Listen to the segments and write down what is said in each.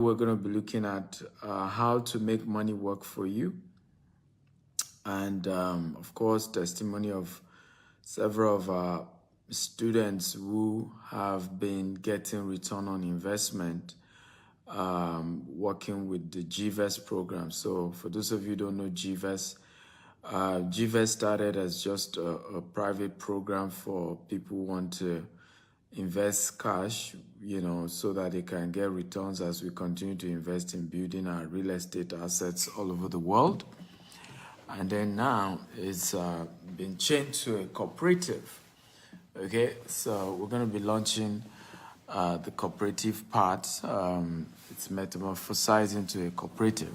We're going to be looking at how to make money work for you. And of course, testimony of several of our students who have been getting return on investment working with the GVES program. So for those of you who don't know GVES, GVES started as just a private program for people who want to invest cash, so that they can get returns as we continue to invest in building our real estate assets all over the world. And then now it's been changed to a cooperative. Okay, so we're going to be launching the cooperative part. It's metamorphosized into a cooperative.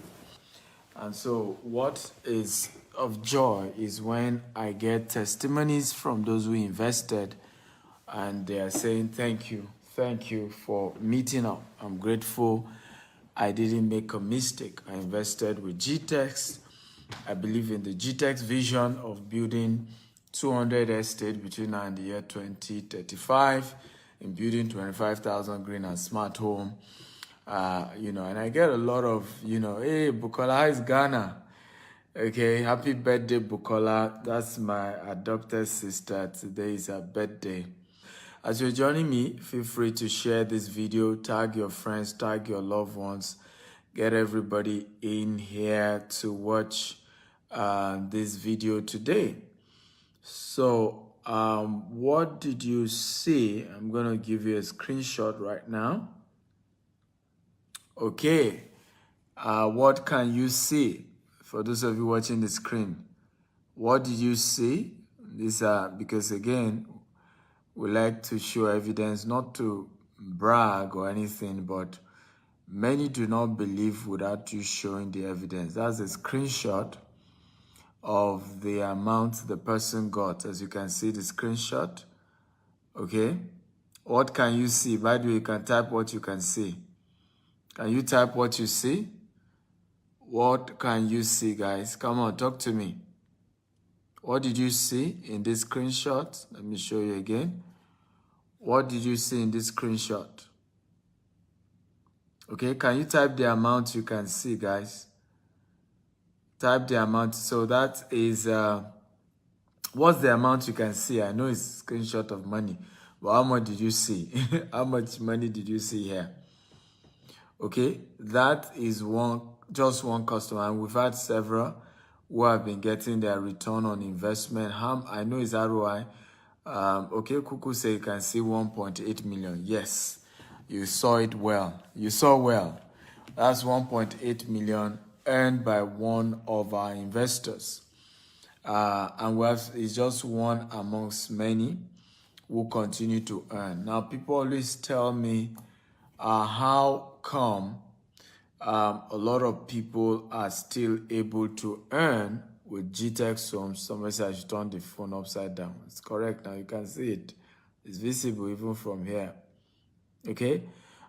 And so what is of joy is when I get testimonies from those who invested and they are saying, thank you for meeting up. I'm grateful. I didn't make a mistake. I invested with GTEX. I believe in the GTEX vision of building 200 estates between now and the year 2035, in building 25,000 green and smart home. And I get a lot of, hey, Bukola, how is Ghana? Okay, happy birthday, Bukola. That's my adopted sister. Today is her birthday. As you're joining me, feel free to share this video, tag your friends, tag your loved ones, get everybody in here to watch this video today. So, what did you see? I'm going to give you a screenshot right now. Okay, what can you see? For those of you watching the screen, what did you see? These are, because again, we like to show evidence, not to brag or anything, but many do not believe without you showing the evidence. That's a screenshot of the amount the person got. As you can see the screenshot. Okay. What can you see? By the way, you can type what you can see. Can you type what you see? What can you see, guys? Come on, talk to me. What did you see in this screenshot? Let me show you again. What did you see in this screenshot? Okay, can you type the amount you can see, guys? Type the amount. So that is, what's the amount you can see? I know it's a screenshot of money, but how much did you see? How much money did you see here? Okay, that is just one customer, and we've had several who have been getting their return on investment. I know it's ROI. Okay, Kuku say you can see 1.8 million. Yes, you saw it well. You saw well. That's 1.8 million earned by one of our investors. And it's just one amongst many who continue to earn. Now, people always tell me, how come a lot of people are still able to earn with GTEX homes? Somebody said I should turn the phone upside down. It's correct now. You can see it. It's visible even from here. Okay?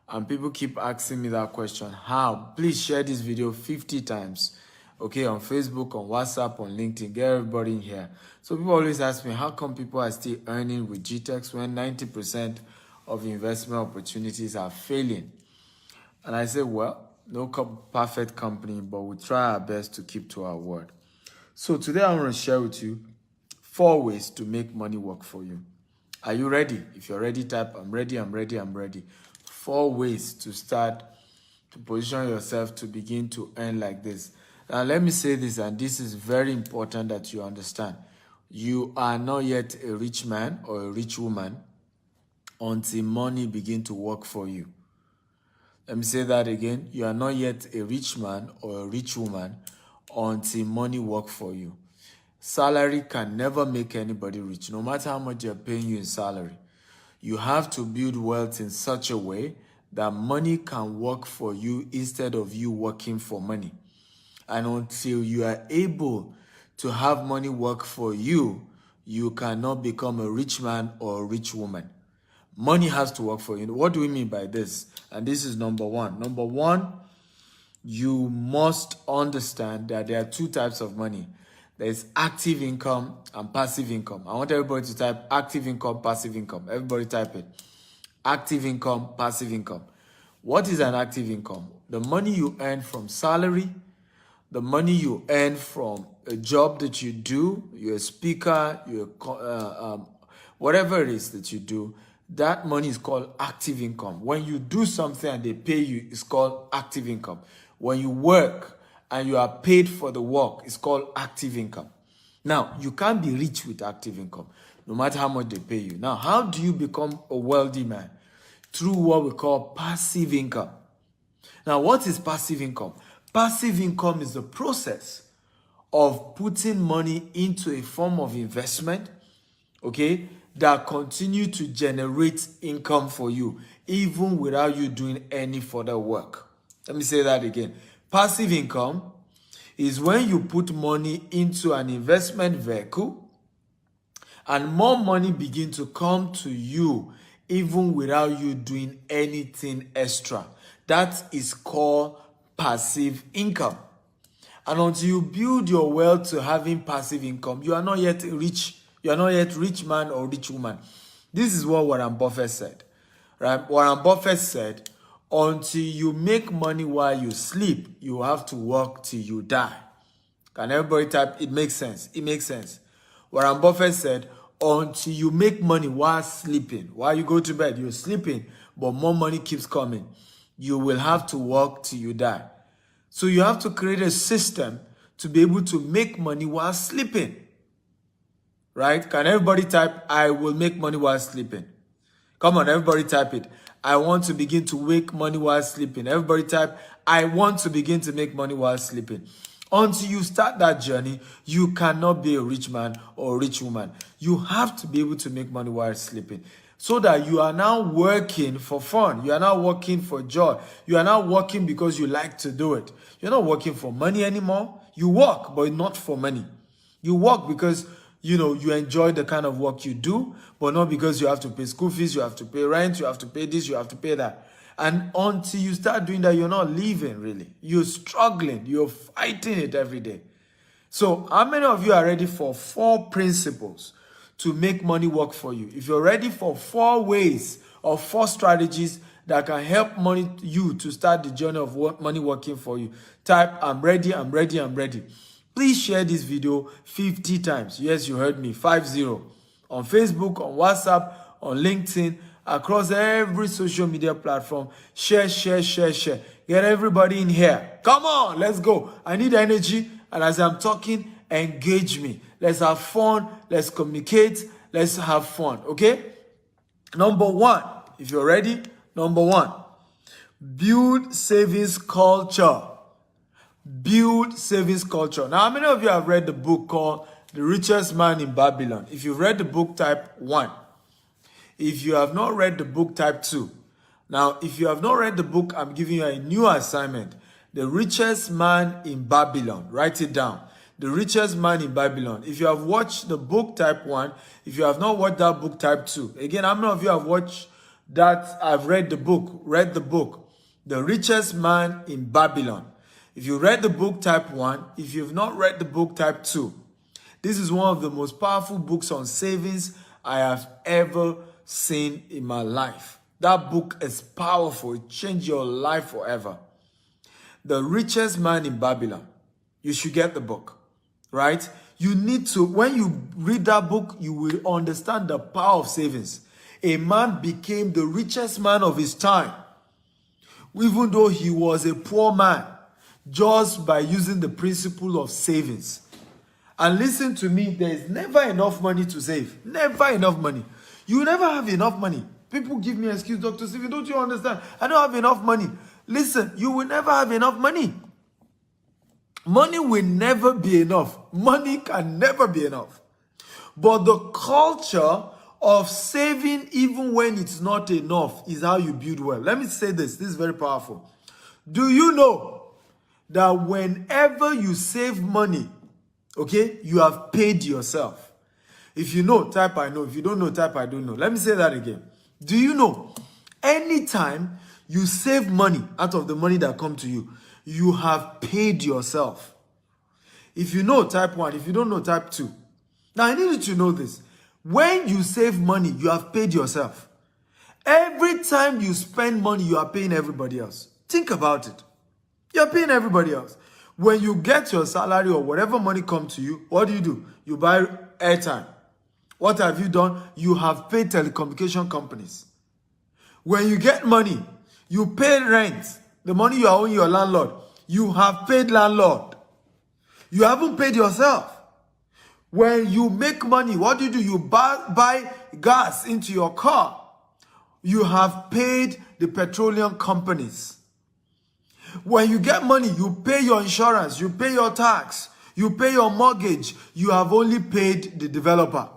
And people keep asking me that question. How? Please share this video 50 times. Okay, on Facebook, on WhatsApp, on LinkedIn. Get everybody in here. So people always ask me, how come people are still earning with GTEX when 90% of investment opportunities are failing? And I say, well, no perfect company, but we try our best to keep to our word. So today I want to share with you 4 ways to make money work for you. Are you ready? If you're ready, type, I'm ready, I'm ready, I'm ready. 4 ways to start to position yourself to begin to earn like this. Now, let me say this, and this is very important that you understand. You are not yet a rich man or a rich woman until money begin to work for you. Let me say that again. You are not yet a rich man or a rich woman until money work for you. Salary can never make anybody rich, no matter how much they're paying you in salary. You have to build wealth in such a way that money can work for you instead of you working for money. And until you are able to have money work for you, you cannot become a rich man or a rich woman. Money has to work for you. What do we mean by this? And this is number one. Number one, you must understand that there are 2 types of money. There's active income and passive income. I want everybody to type active income, passive income. Everybody type it. Active income, passive income. What is an active income? The money you earn from salary, the money you earn from a job that you do, you're a speaker, whatever it is that you do, that money is called active income. When you do something and they pay you, it's called active income. When you work and you are paid for the work, it's called active income. Now, you can't be rich with active income, no matter how much they pay you. Now, how do you become a wealthy man? Through what we call passive income. Now, what is passive income? Passive income is the process of putting money into a form of investment, okay, that continue to generate income for you, even without you doing any further work. Let me say that again. Passive income is when you put money into an investment vehicle and more money begin to come to you even without you doing anything extra. That is called passive income. And until you build your wealth to having passive income, you are not yet rich. You are not yet rich man or rich woman. This is what Warren Buffett said. Right? Warren Buffett said, until you make money while you sleep, you have to work till you die. Can everybody type? It makes sense. It makes sense. Warren Buffett said, until you make money while sleeping, while you go to bed, you're sleeping, but more money keeps coming. You will have to work till you die. So you have to create a system to be able to make money while sleeping. Right? Can everybody type, I will make money while sleeping? Come on, everybody type it. I want to begin to make money while sleeping. Everybody type, I want to begin to make money while sleeping. Until you start that journey, you cannot be a rich man or a rich woman. You have to be able to make money while sleeping. So that you are now working for fun. You are now working for joy. You are now working because you like to do it. You're not working for money anymore. You work, but not for money. You work because, you enjoy the kind of work you do, but not because you have to pay school fees, you have to pay rent, you have to pay this, you have to pay that. And until you start doing that, you're not living, really. You're struggling. You're fighting it every day. So how many of you are ready for 4 principles to make money work for you? If you're ready for 4 ways or 4 strategies that can help you to start the journey of money working for you, type, I'm ready, I'm ready, I'm ready. Please share this video 50 times. Yes, you heard me, 50. On Facebook, on WhatsApp, on LinkedIn, across every social media platform. Share, share, share, share. Get everybody in here. Come on, let's go. I need energy. And as I'm talking, engage me. Let's have fun. Let's communicate. Let's have fun. Okay? Number 1, if you're ready, number 1, build savings culture. Build savings culture. Now, how many of you have read the book called The Richest Man in Babylon? If you've read the book, type 1. If you have not read the book, type 2. Now, if you have not read the book, I'm giving you a new assignment. The Richest Man in Babylon. Write it down. The Richest Man in Babylon. If you have watched the book, type 1. If you have not watched that book, type 2. Again, how many of you have watched that? I've read the book. Read the book. The Richest Man in Babylon. If you read the book, type 1. If you've not read the book, type 2. This is one of the most powerful books on savings I have ever seen in my life. That book is powerful. It changed your life forever. The Richest Man in Babylon. You should get the book, right? You need to, when you read that book, you will understand the power of savings. A man became the richest man of his time, even though he was a poor man, just by using the principle of savings. And listen to me, there is never enough money to save. Never enough money. You never have enough money. People give me an excuse, Dr. Stephen, don't you understand? I don't have enough money. Listen, you will never have enough money. Money will never be enough. Money can never be enough. But the culture of saving even when it's not enough is how you build wealth. Let me say this. This is very powerful. Do you know that whenever you save money, okay, you have paid yourself? If you know, type I know. If you don't know, type I don't know. Let me say that again. Do you know, anytime you save money out of the money that come to you, you have paid yourself. If you know, type 1. If you don't know, type 2. Now, I need you to know this. When you save money, you have paid yourself. Every time you spend money, you are paying everybody else. Think about it. You're paying everybody else. When you get your salary or whatever money comes to you, what do? You buy airtime. What have you done? You have paid telecommunication companies. When you get money, you pay rent. The money you are owing your landlord. You have paid landlord. You haven't paid yourself. When you make money, what do? You buy gas into your car. You have paid the petroleum companies. When you get money, you pay your insurance, you pay your tax, you pay your mortgage. You have only paid the developer.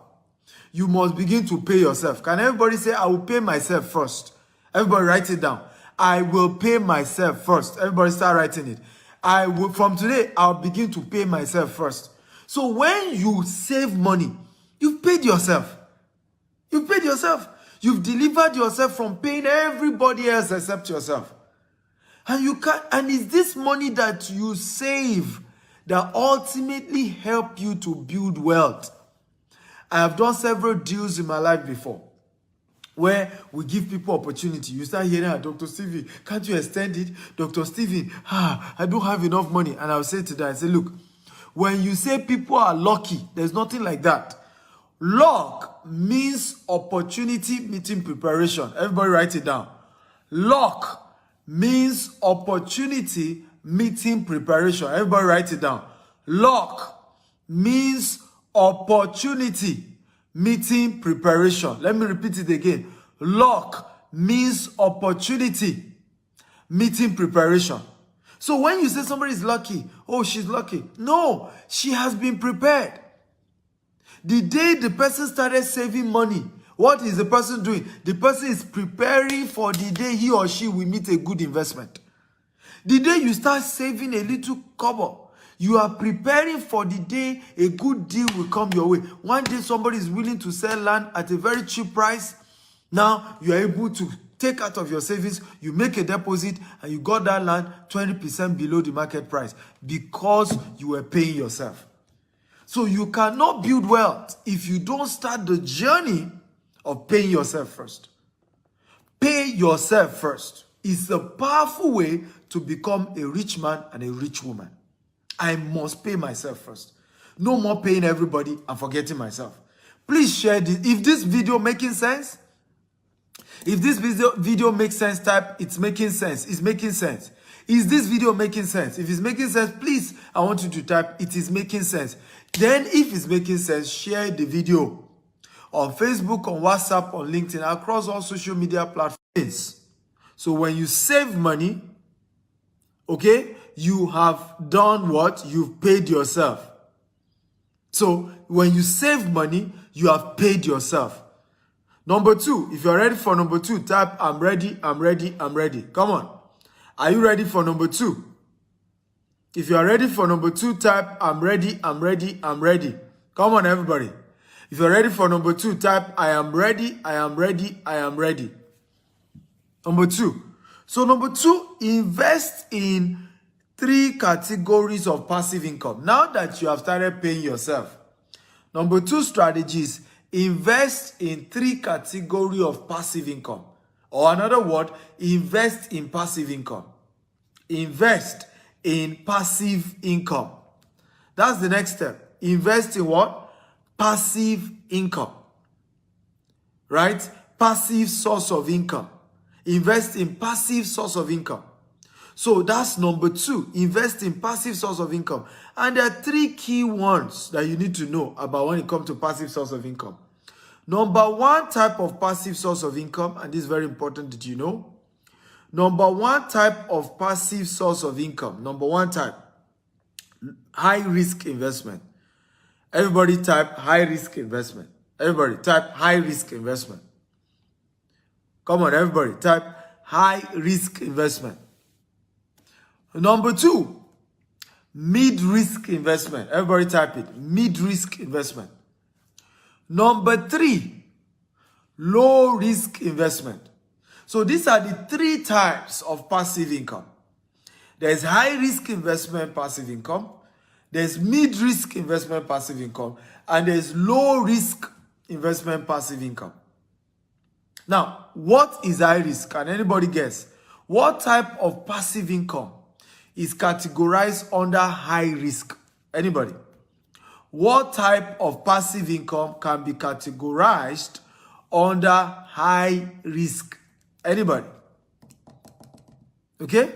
You must begin to pay yourself. Can everybody say, I will pay myself first? Everybody write it down. I will pay myself first. Everybody start writing it. From today, I'll begin to pay myself first. So when you save money, you've paid yourself. You've paid yourself. You've delivered yourself from paying everybody else except yourself. And it's this money that you save that ultimately help you to build wealth. I have done several deals in my life before where we give people opportunity. You start hearing, Dr. Stephen, can't you extend it? Dr. Stephen, I don't have enough money. And I'll say to them, I say, look, when you say people are lucky, there's nothing like that. Luck means opportunity meeting preparation. Everybody write it down. Luck means opportunity meeting preparation. Everybody write it down. Luck means opportunity meeting preparation. Let me repeat it again. Luck means opportunity meeting preparation. So when you say somebody is lucky, oh, she's lucky. No, she has been prepared. The day the person started saving money, what is the person doing? The person is preparing for the day he or she will meet a good investment. The day you start saving a little kobo, you are preparing for the day a good deal will come your way. One day somebody is willing to sell land at a very cheap price. Now you are able to take out of your savings, you make a deposit, and you got that land 20% below the market price because you were paying yourself. So you cannot build wealth if you don't start the journey of paying yourself first. Pay yourself first. It's a powerful way to become a rich man and a rich woman. I must pay myself first. No more paying everybody and forgetting myself. Please share this. If this video making sense, if this video makes sense, type it's making sense. It's making sense. Is this video making sense? If it's making sense, please, I want you to type it is making sense. Then if it's making sense, share the video on Facebook, on WhatsApp, on LinkedIn, across all social media platforms. So when you save money, okay, you have done what? You've paid yourself. So when you save money, you have paid yourself. Number two, if you're ready for number two, type I'm ready, I'm ready, I'm ready. Come on. Are you ready for number two? If you are ready for number two, type I'm ready, I'm ready, I'm ready. Come on, everybody. If you're ready for number two, type I am ready, I am ready, I am ready. Number two. So number two, invest in 3 categories of passive income. Now that you have started paying yourself. Number two strategies, invest in 3 categories of passive income. Or another word, invest in passive income. Invest in passive income. That's the next step. Invest in what? Passive income. Right? Passive source of income. Invest in passive source of income. So that's number two. Invest in passive source of income. And there are 3 key ones that you need to know about when it comes to passive source of income. Number one type of passive source of income, and this is very important that you know. Number one type of passive source of income. Number one type, high risk investment. Everybody type high risk investment. Everybody type high risk investment. Come on, everybody type high risk investment. Number two, mid risk investment. Everybody type it, mid risk investment. Number 3, low risk investment. So these are the 3 types of passive income. There's high risk investment passive income, there's mid risk investment passive income, and there's low risk investment passive income. Now, what is high risk? Can anybody guess? What type of passive income is categorized under high risk? Anybody? What type of passive income can be categorized under high risk? Anybody? Okay?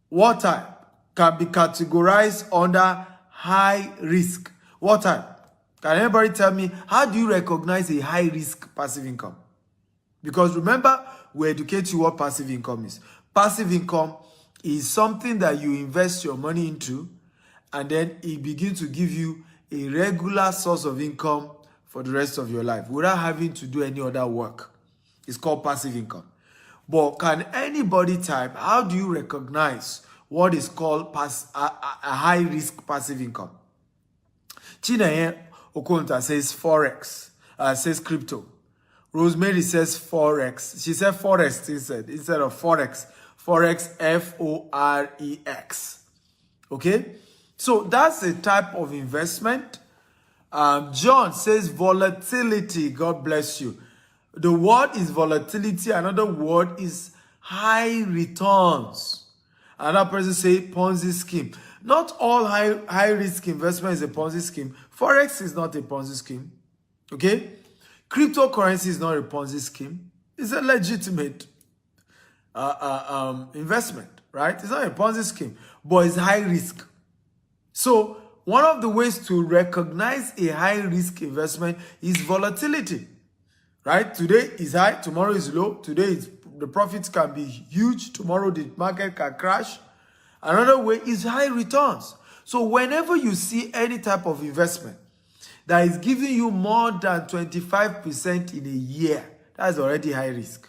What type can be categorized under high risk? What type? Can anybody tell me, how do you recognize a high risk passive income? Because remember, we educate you what passive income is. Passive income is something that you invest your money into, and then it begins to give you a regular source of income for the rest of your life without having to do any other work. It's called passive income. But can anybody type, how do you recognize what is called a high-risk passive income? Chineye Okonta says Forex, says crypto. Rosemary says Forex. She said Forex instead of Forex. Forex, Forex. Okay? So that's a type of investment. John says volatility. God bless you. The word is volatility. Another word is high returns. Another person say Ponzi scheme. Not all high risk investment is a Ponzi scheme. Forex is not a Ponzi scheme. Okay? Cryptocurrency is not a Ponzi scheme. It's a legitimate investment, right? It's not a Ponzi scheme, but it's high risk. So one of the ways to recognize a high risk investment is volatility, right? Today is high, tomorrow is low. Today the profits can be huge. Tomorrow the market can crash. Another way is high returns. So whenever you see any type of investment that is giving you more than 25% in a year, that is already high risk.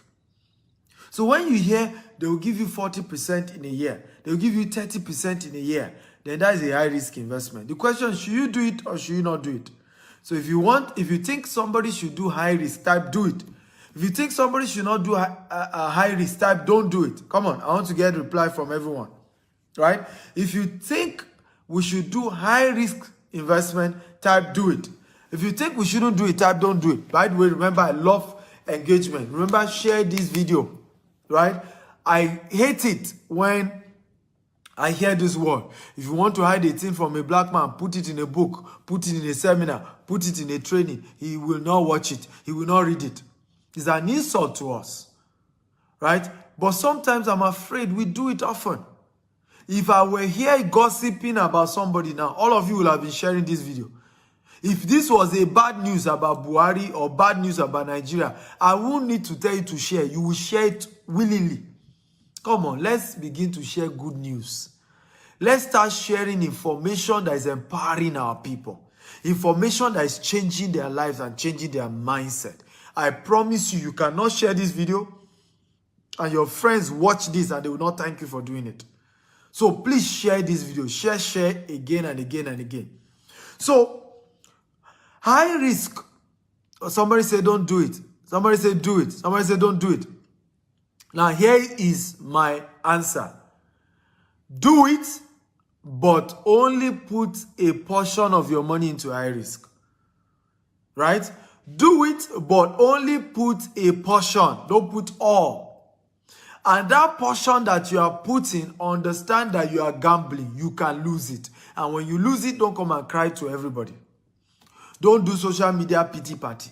So when you hear they will give you 40% in a year, they will give you 30% in a year, then that is a high risk investment. The question is, should you do it or should you not do it? So if you think somebody should do high risk, type do it. If you think somebody should not do a high risk, type don't do it. Come on, I want to get a reply from everyone. Right? If you think we should do high risk investment, type do it. If you think we shouldn't do it, type don't do it. By the way, remember, I love engagement. Remember, share this video. Right? I hate it when I hear this word. If you want to hide a thing from a black man, put it in a book, put it in a seminar, put it in a training. He will not watch it. He will not read it. It's an insult to us. Right? But sometimes I'm afraid we do it often. If I were here gossiping about somebody now, all of you will have been sharing this video. If this was a bad news about Buhari or bad news about Nigeria, I won't need to tell you to share. You will share it willingly. Come on, let's begin to share good news. Let's start sharing information that is empowering our people. Information that is changing their lives and changing their mindset. I promise you, you cannot share this video and your friends watch this and they will not thank you for doing it. So please share this video. Share again and again and again. So, high risk. Somebody say don't do it. Somebody say do it. Somebody say don't do it. Now here is my answer. Do it, but only put a portion of your money into high risk. Right? Do it, but only put a portion. Don't put all. And that portion that you are putting, understand that you are gambling. You can lose it. And when you lose it, don't come and cry to everybody. Don't do social media pity party.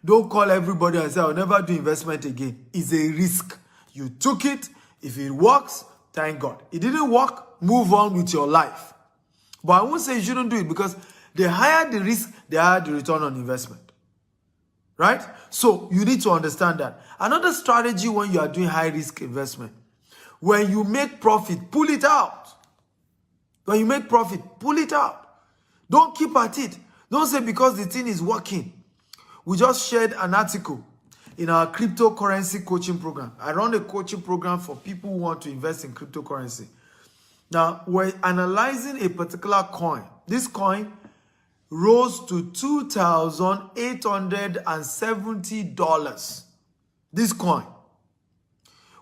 Don't call everybody and say, I'll never do investment again. It's a risk. You took it. If it works, thank God. It didn't work, move on with your life. But I won't say you shouldn't do it because the higher the risk, the higher the return on investment. Right? So you need to understand that. Another strategy when you are doing high risk investment, when you make profit, pull it out. When you make profit, pull it out. Don't keep at it. Don't say because the thing is working. We just shared an article in our cryptocurrency coaching program. I run a coaching program for people who want to invest in cryptocurrency. Now, we're analyzing a particular coin. This coin rose to $2,870. This coin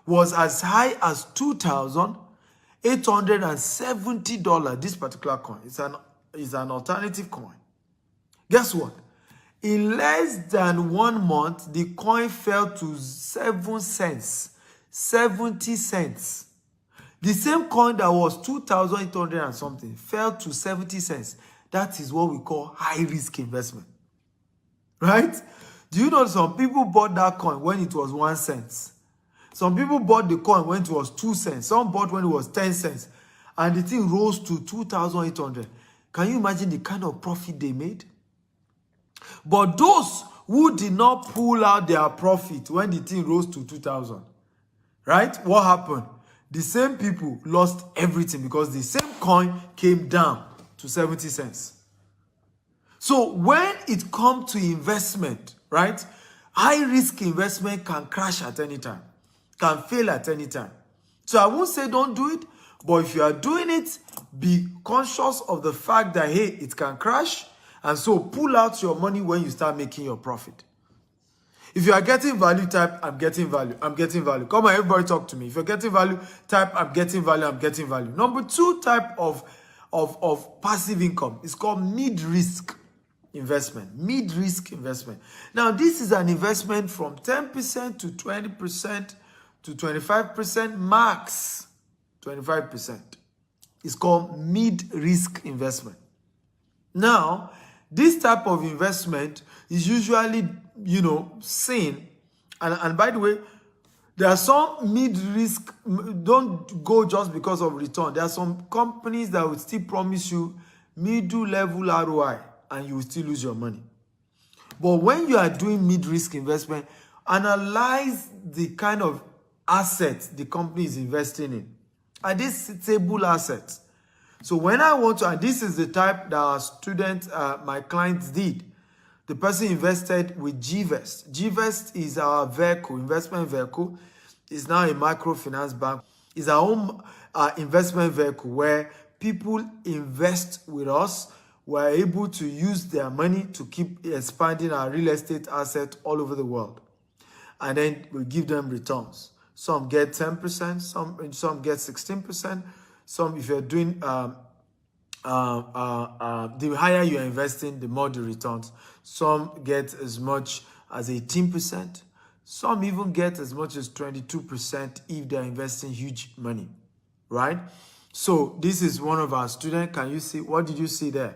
was as high as $2,870. This particular coin is an alternative coin. Guess what? In less than 1 month, the coin fell to 7 cents, 70 cents. The same coin that was 2,800 and something fell to 70 cents. That is what we call high-risk investment. Right? Do you know some people bought that coin when it was 1 cent? Some people bought the coin when it was 2 cents. Some bought when it was 10 cents. And the thing rose to 2,800. Can you imagine the kind of profit they made? But those who did not pull out their profit when the thing rose to 2,000, right? What happened? The same people lost everything because the same coin came down to 70 cents. So when it comes to investment, right? High-risk investment can crash at any time, can fail at any time. So I won't say don't do it, but if you are doing it, be conscious of the fact that, hey, it can crash. And so pull out your money when you start making your profit. If you are getting value, type, I'm getting value. I'm getting value. Come on, everybody talk to me. If you're getting value, type, I'm getting value. I'm getting value. Number 2 type of passive income is called mid-risk investment. Mid-risk investment. Now, this is an investment from 10% to 20% to 25% max. 25%. It's called mid-risk investment. Now, this type of investment is usually, seen. And by the way, there are some mid-risk, don't go just because of return. There are some companies that will still promise you middle level ROI and you will still lose your money. But when you are doing mid-risk investment, analyze the kind of assets the company is investing in. Are these stable assets? So when I want to, and this is the type that our students, my clients did. The person invested with GVest. GVest is our vehicle, investment vehicle. It's now a microfinance bank. It's our own investment vehicle where people invest with us. We're able to use their money to keep expanding our real estate asset all over the world. And then we give them returns. Some get 10%, some get 16%. Some, if you're doing, the higher you're investing, the more the returns. Some get as much as 18%. Some even get as much as 22% if they're investing huge money, right? So this is one of our students. Can you see? What did you see there?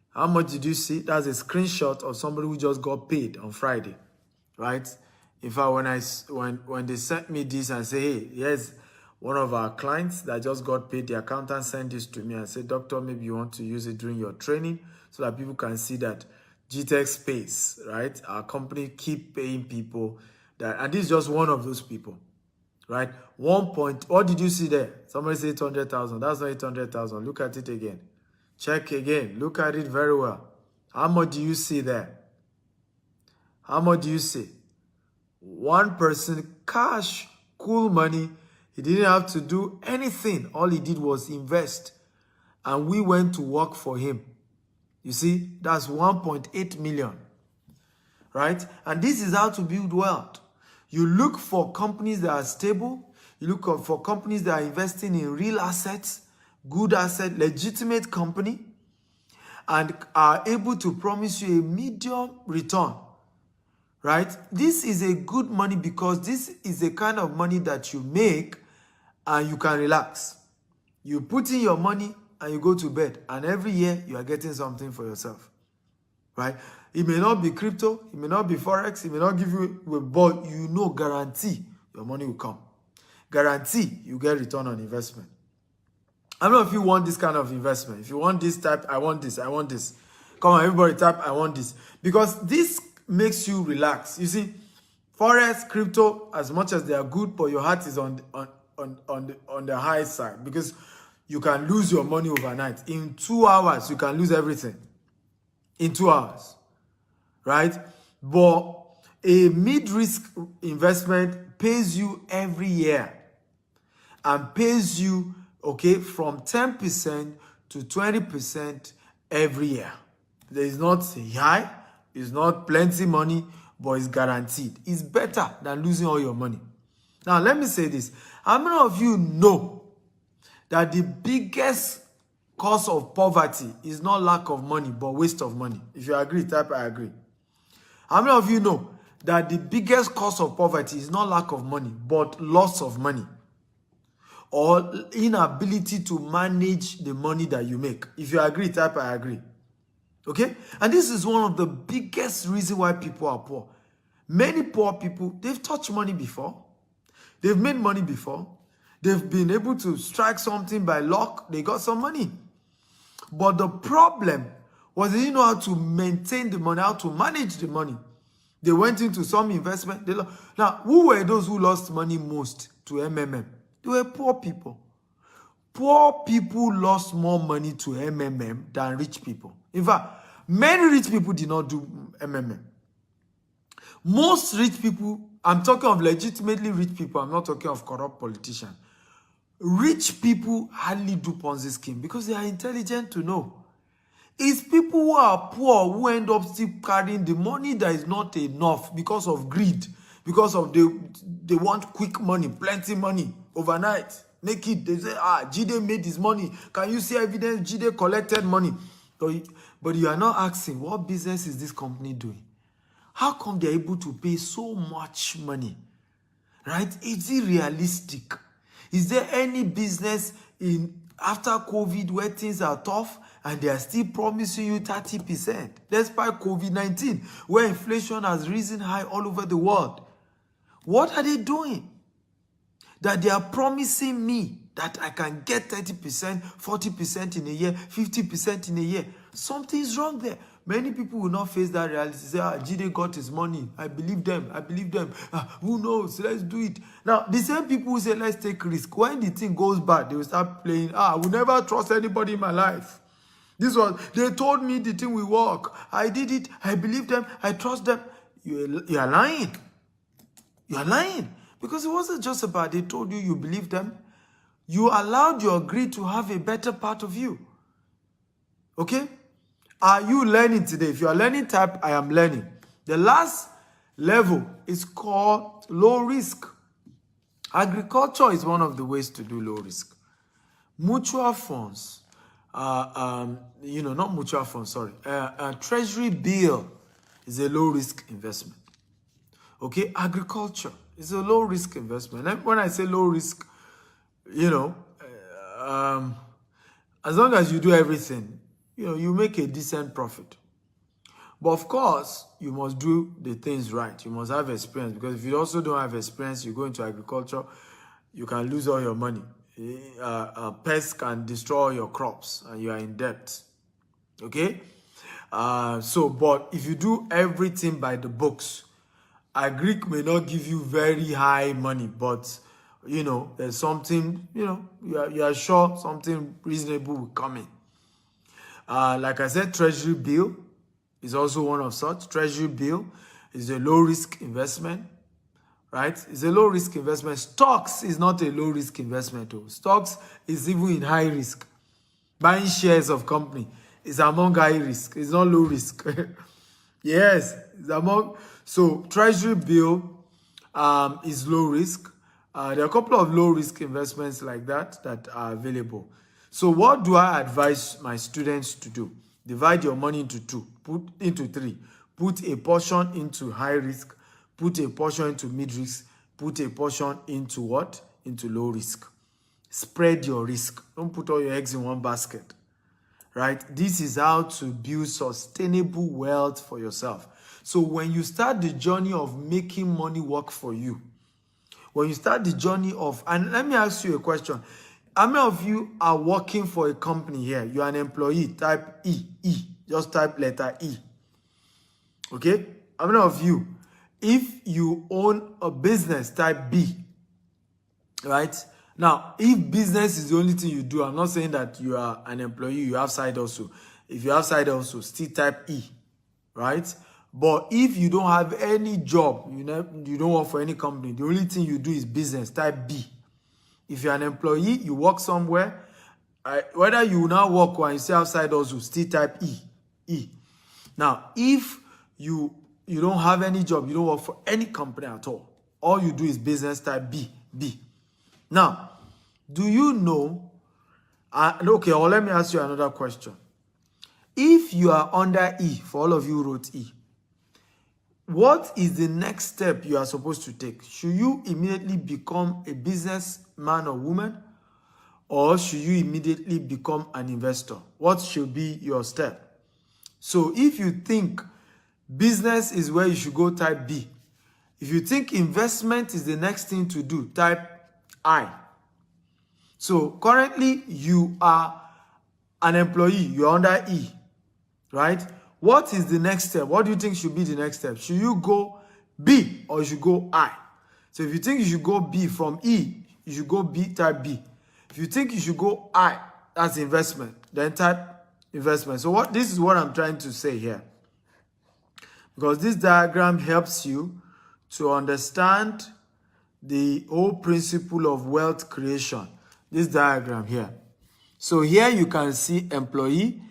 How much did you see? That's a screenshot of somebody who just got paid on Friday, right? In fact, when they sent me this and say, hey, here's one of our clients that just got paid, the accountant sent this to me and said, doctor, maybe you want to use it during your training so that people can see that GTech space, right? Our company keep paying people that, and this is just one of those people, right? What did you see there? Somebody said 800,000. That's not 800,000. Look at it again. Check again. Look at it very well. How much do you see there? How much do you see? One person, cash, cool money. He didn't have to do anything. All he did was invest. And we went to work for him. You see, that's 1.8 million. Right? And this is how to build wealth. You look for companies that are stable. You look for companies that are investing in real assets, good asset, legitimate company, and are able to promise you a medium return. Right? This is a good money because this is the kind of money that you make and you can relax. You put in your money and you go to bed, and every year you are getting something for yourself. Right? It may not be crypto, it may not be forex, it may not give you, but you know, guarantee your money will come. Guarantee you get return on investment. I don't know if you want this kind of investment. If you want this type, I want this, I want this. Come on, everybody type, I want this. Because this makes you relax. You see, forex, crypto, as much as they are good, but your heart is on the high side because you can lose your money overnight. In 2 hours, you can lose everything. In 2 hours, right? But a mid-risk investment pays you every year and pays you, okay, from 10% to 20% every year. There is not high, it's not plenty money, but it's guaranteed. It's better than losing all your money. Now, let me say this. How many of you know that the biggest cause of poverty is not lack of money, but waste of money? If you agree, type I agree. How many of you know that the biggest cause of poverty is not lack of money, but loss of money? Or inability to manage the money that you make? If you agree, type I agree. Okay? And this is one of the biggest reasons why people are poor. Many poor people, they've touched money before. They've made money before. They've been able to strike something by luck. They got some money. But the problem was they didn't know how to maintain the money, how to manage the money. They went into some investment. Now, who were those who lost money most to MMM? They were poor people. Poor people lost more money to MMM than rich people. In fact, many rich people did not do MMM. Most rich people, I'm talking of legitimately rich people, I'm not talking of corrupt politicians. Rich people hardly do Ponzi scheme because they are intelligent to know. It's people who are poor who end up still carrying the money that is not enough because of greed, because of they want quick money, plenty money, overnight. Make it, they say, Jide made his money. Can you see evidence Jide collected money? But you are not asking, what business is this company doing? How come they're able to pay so much money? Right? Is it realistic? Is there any business after COVID where things are tough and they are still promising you 30%? Despite COVID-19, where inflation has risen high all over the world. What are they doing? That they are promising me that I can get 30%, 40% in a year, 50% in a year. Something's wrong there. Many people will not face that reality. Say, Jide got his money. I believe them. I believe them. Who knows? Let's do it. Now, the same people who say, let's take risk. When the thing goes bad, they will start playing, I will never trust anybody in my life. They told me the thing will work. I did it. I believe them. I trust them. You are lying. You are lying. Because it wasn't just about they told you you believe them. You allowed your greed to have a better part of you. Okay? Are you learning today? If you are learning, type I am learning. The last level is called low risk. Agriculture is one of the ways to do low risk. Mutual funds, not mutual funds, sorry. Treasury bill is a low risk investment. Okay, agriculture is a low risk investment. And when I say low risk, as long as you do everything, you make a decent profit. But of course, you must do the things right. You must have experience, because if you also don't have experience, you go into agriculture, you can lose all your money. Pests can destroy your crops and you are in debt. Okay? But if you do everything by the books, Agric may not give you very high money, but there's something, you are sure something reasonable will come in. Like I said, treasury bill is also one of such. Treasury bill is a low risk investment, right? It's a low risk investment. Stocks is not a low risk investment though. Stocks is even in high risk. Buying shares of company is among high risk. It's not low risk. Yes, it's among. So treasury bill is low risk. There are a couple of low risk investments like that are available. So what do I advise my students to do? Divide your money into three. Put a portion into high risk, put a portion into mid risk, put a portion into what? Into low risk. Spread your risk. Don't put all your eggs in one basket. Right? This is how to build sustainable wealth for yourself. So when you start the journey of making money work for you, when you start the journey of, and let me ask you a question. How many of you are working for a company here? You are an employee, type E. Just type letter E. Okay? How many of you, if you own a business, type B. Right? Now, if business is the only thing you do, I'm not saying that you are an employee, you have side also. If you have side also, still type E. Right? But if you don't have any job, you don't work for any company, the only thing you do is business, type B. If you're an employee, you work somewhere, whether you now work or you stay outside also, still type E. Now, if you don't have any job, you don't work for any company at all you do is business, type B. Now, do you know, okay, or let me ask you another question. If you are under E, for all of you who wrote E, what is the next step you are supposed to take? Should you immediately become a businessman or woman? Or should you immediately become an investor? What should be your step? So if you think business is where you should go, type B. If you think investment is the next thing to do, type I. So currently you are an employee, you're under E, right? What is the next step? What do you think should be the next step? Should you go B or you should go I? So if you think you should go B from E, you should go B, type B. If you think you should go I, that's investment, then type investment. So this is what I'm trying to say here. Because this diagram helps you to understand the whole principle of wealth creation. This diagram here. So here you can see employee,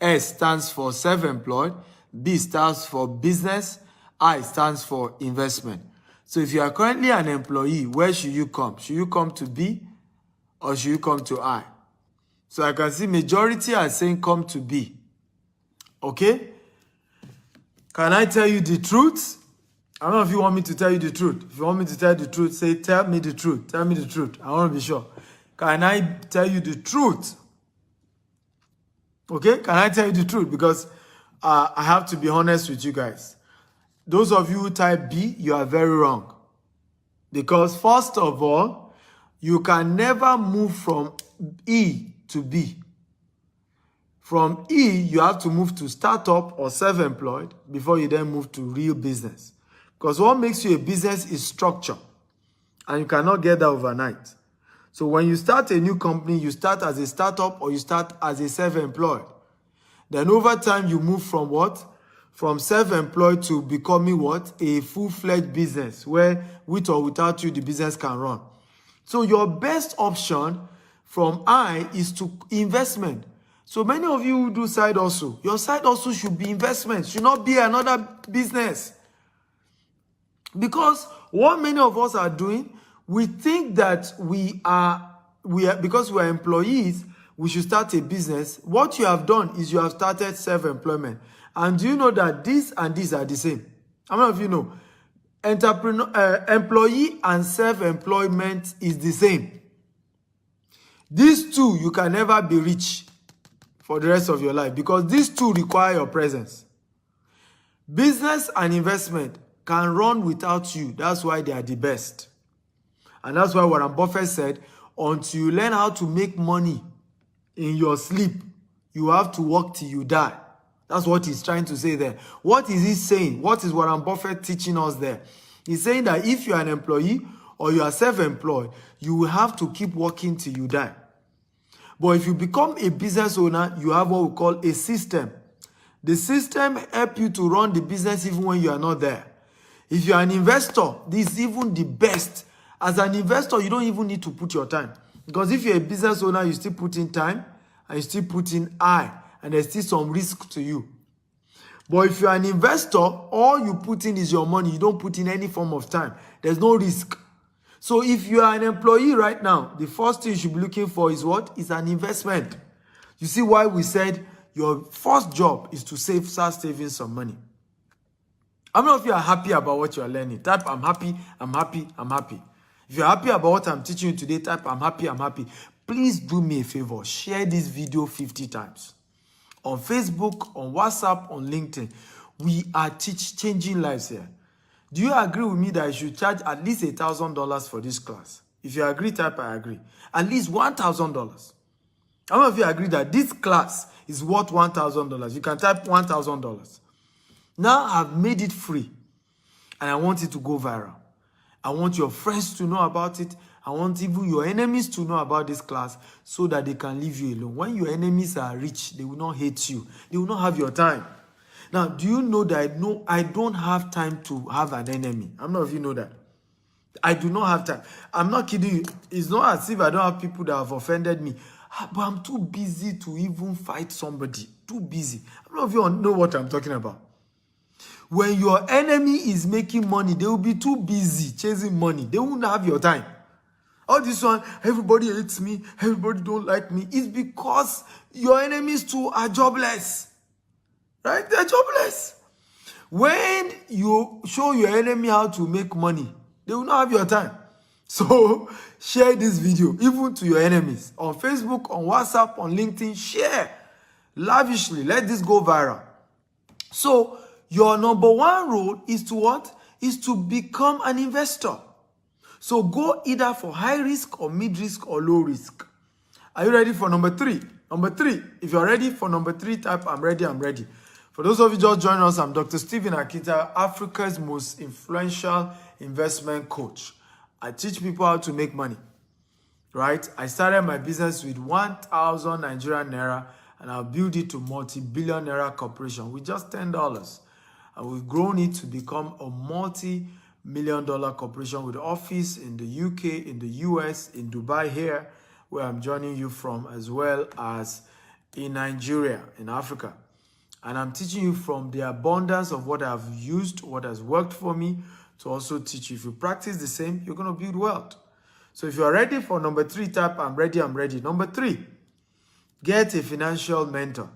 S stands for self-employed, B stands for business, I stands for investment. So if you are currently an employee, where should you come? Should you come to B or should you come to I? So I can see majority are saying come to B. Okay? Can I tell you the truth? I don't know if you want me to tell you the truth. If you want me to tell you the truth, say, tell me the truth. Tell me the truth. I want to be sure. Can I tell you the truth? Okay? Can I tell you the truth? Because I have to be honest with you guys. Those of you who type B, you are very wrong. Because first of all, you can never move from E to B. From E, you have to move to startup or self-employed before you then move to real business. Because what makes you a business is structure. And you cannot get that overnight. So when you start a new company, you start as a startup or you start as a self-employed. Then over time, you move from what? From self-employed to becoming what? A full-fledged business where with or without you, the business can run. So your best option from I is to investment. So many of you who do side hustle, your side hustle should be investment, should not be another business. Because what many of us are doing, we think that we are because we are employees, we should start a business. What you have done is you have started self-employment. And do you know that this and this are the same? How many of you know? Employee and self-employment is the same. These two, you can never be rich for the rest of your life because these two require your presence. Business and investment can run without you. That's why they are the best. And that's why Warren Buffett said, until you learn how to make money in your sleep, you have to work till you die. That's what he's trying to say there. What is he saying? What is Warren Buffett teaching us there? He's saying that if you're an employee or you are self-employed, you will have to keep working till you die. But if you become a business owner, you have what we call a system. The system helps you to run the business even when you are not there. If you are an investor, this is even the best. As an investor, you don't even need to put your time. Because if you're a business owner, you still put in time and you still put in eye. And there's still some risk to you. But if you're an investor, all you put in is your money. You don't put in any form of time. There's no risk. So if you are an employee right now, the first thing you should be looking for is what? Is an investment. You see why we said your first job is to start saving some money. How many of you are happy about what you are learning? Type, I'm happy, I'm happy, I'm happy. If you're happy about what I'm teaching you today, type, I'm happy, I'm happy. Please do me a favor. Share this video 50 times. On Facebook, on WhatsApp, on LinkedIn. We are changing lives here. Do you agree with me that I should charge at least $1,000 for this class? If you agree, type I agree. At least $1,000. How many of you agree that this class is worth $1,000? You can type $1,000. Now I've made it free. And I want it to go viral. I want your friends to know about it. I want even your enemies to know about this class so that they can leave you alone. When your enemies are rich, they will not hate you. They will not have your time. Now, do you know that I don't have time to have an enemy? How many of you know that? I do not have time. I'm not kidding you. It's not as if I don't have people that have offended me. But I'm too busy to even fight somebody. Too busy. How many of you know what I'm talking about? When your enemy is making money, they will be too busy chasing money. They won't have your time. All this one, everybody hates me, everybody don't like me. It's because your enemies too are jobless. Right? They're jobless. When you show your enemy how to make money, they will not have your time. So share this video even to your enemies on Facebook, on WhatsApp, on LinkedIn. Share lavishly. Let this go viral. So your number one role is to what? Is to become an investor. So go either for high risk or mid risk or low risk. Are you ready for number 3? Number 3, if you're ready for number 3, type I'm ready, I'm ready. For those of you just joining us, I'm Dr. Stephen Akita, Africa's most influential investment coach. I teach people how to make money, right? I started my business with 1,000 Nigerian Naira, and I'll build it to multi-billion Naira corporation with just $10. And we've grown it to become a multi-million dollar corporation with office in the UK, in the US, in Dubai here, where I'm joining you from, as well as in Nigeria, in Africa. And I'm teaching you from the abundance of what I've used, what has worked for me, to also teach you. If you practice the same, you're going to build wealth. So if you're ready for number 3, type I'm ready, I'm ready. Number 3, get a financial mentor.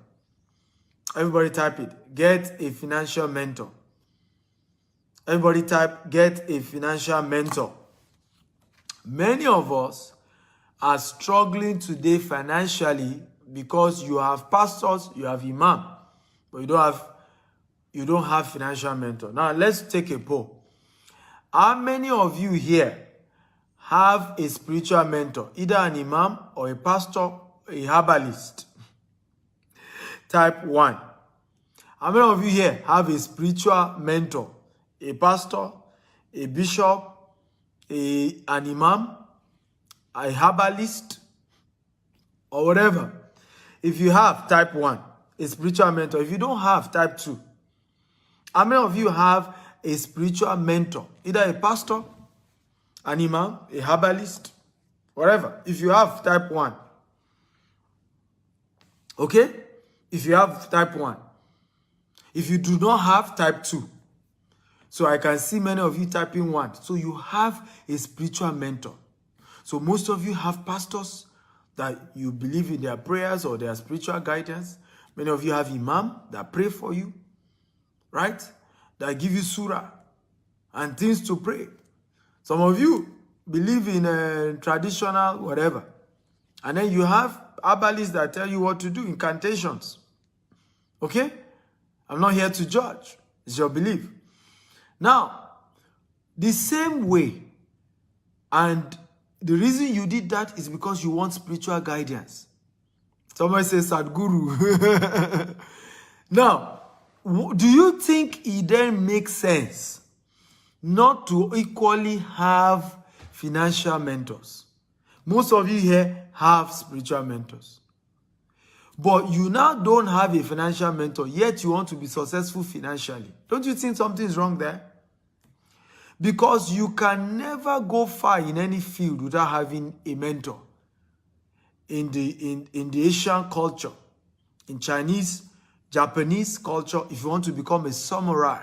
Everybody type it. Get a financial mentor. Everybody type, get a financial mentor. Many of us are struggling today financially because you have pastors, you have imam, but you don't have financial mentor. Now let's take a poll. How many of you here have a spiritual mentor, either an imam or a pastor, a herbalist? Type 1. How many of you here have a spiritual mentor, a pastor, a bishop, an imam, a herbalist, or whatever? If you have, type 1, a spiritual mentor. If you don't have, type 2. How many of you have a spiritual mentor, either a pastor, an imam, a herbalist, whatever? If you have, type 1. Okay? If you have, type 1. If you do not have, type 2. So I can see many of you typing 1. So you have a spiritual mentor. So most of you have pastors that you believe in their prayers or their spiritual guidance. Many of you have imam that pray for you, right? That give you surah and things to pray. Some of you believe in traditional whatever. And then you have herbalists that tell you what to do, incantations. Okay? I'm not here to judge. It's your belief. Now, the same way, and the reason you did that is because you want spiritual guidance. Somebody says Sadhguru. Now, do you think it then makes sense not to equally have financial mentors? Most of you here have spiritual mentors. But you now don't have a financial mentor, yet you want to be successful financially. Don't you think something's wrong there? Because you can never go far in any field without having a mentor. In the Asian culture, in Chinese, Japanese culture, if you want to become a samurai,